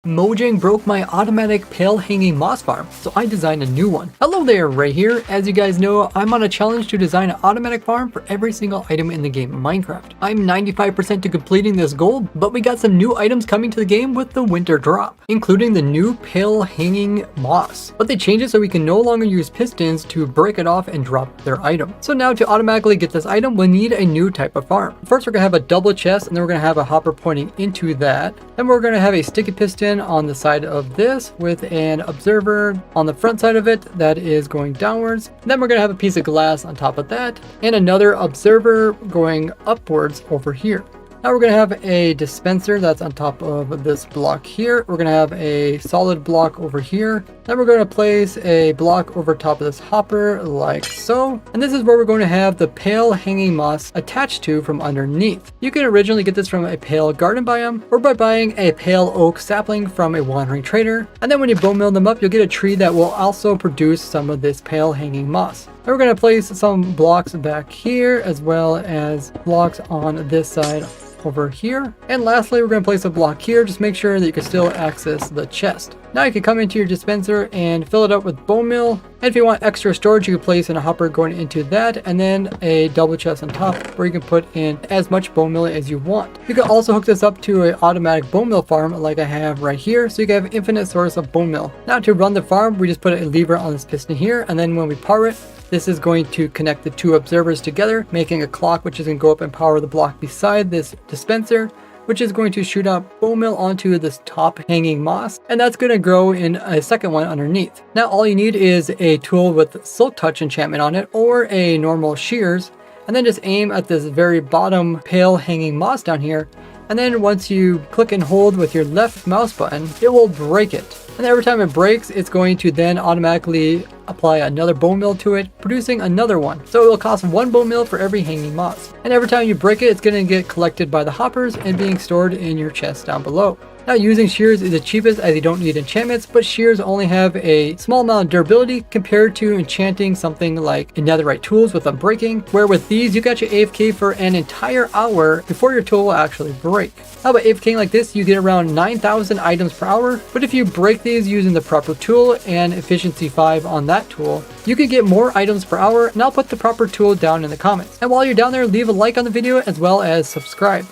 Mojang broke my automatic pale hanging moss farm, so I designed a new one. Hello there, Ray here. As you guys know, I'm on a challenge to design an automatic farm for every single item in the game Minecraft. I'm 95% to completing this goal, but we got some new items coming to the game with the winter drop, including the new pale hanging moss. But they changed it so we can no longer use pistons to break it off and drop their item. So now to automatically get this item, we need a new type of farm. First, we're gonna have a double chest, and then we're gonna have a hopper pointing into that. Then we're gonna have a sticky piston on the side of this with an observer on the front side of it that is going downwards. Then we're going to have a piece of glass on top of that and another observer going upwards over here. Now we're going to have a dispenser that's on top of this block here. We're going to have a solid block over here. Then we're going to place a block over top of this hopper like so. And this is where we're going to have the pale hanging moss attached to from underneath. You can originally get this from a pale garden biome or by buying a pale oak sapling from a wandering trader. And then when you bone mill them up, you'll get a tree that will also produce some of this pale hanging moss. And we're going to place some blocks back here as well as blocks on this side over here. And lastly, we're going to place a block here. Just make sure that you can still access the chest. Now you can come into your dispenser and fill it up with bone meal. And if you want extra storage, you can place in a hopper going into that, and then a double chest on top where you can put in as much bone meal as you want. You can also hook this up to an automatic bone meal farm like I have right here, so you can have infinite source of bone meal. Now to run the farm, we just put a lever on this piston here, and then when we power it, this is going to connect the two observers together, making a clock which is going to go up and power the block beside this dispenser, which is going to shoot out bone meal onto this top hanging moss, and that's going to grow in a second one underneath. Now all you need is a tool with silk touch enchantment on it or a normal shears, and then just aim at this very bottom pale hanging moss down here. And then once you click and hold with your left mouse button, it will break it. And every time it breaks, it's going to then automatically apply another bone meal to it, producing another one. So it will cost one bone meal for every hanging moss. And every time you break it, it's going to get collected by the hoppers and being stored in your chest down below. Now using shears is the cheapest as you don't need enchantments, but shears only have a small amount of durability compared to enchanting something like netherite tools with unbreaking, where with these you got your AFK for an entire hour before your tool will actually break. Now by AFKing like this, you get around 9,000 items per hour, but if you break these using the proper tool and efficiency 5 on that tool, you can get more items per hour, and I'll put the proper tool down in the comments. And while you're down there, leave a like on the video as well as subscribe.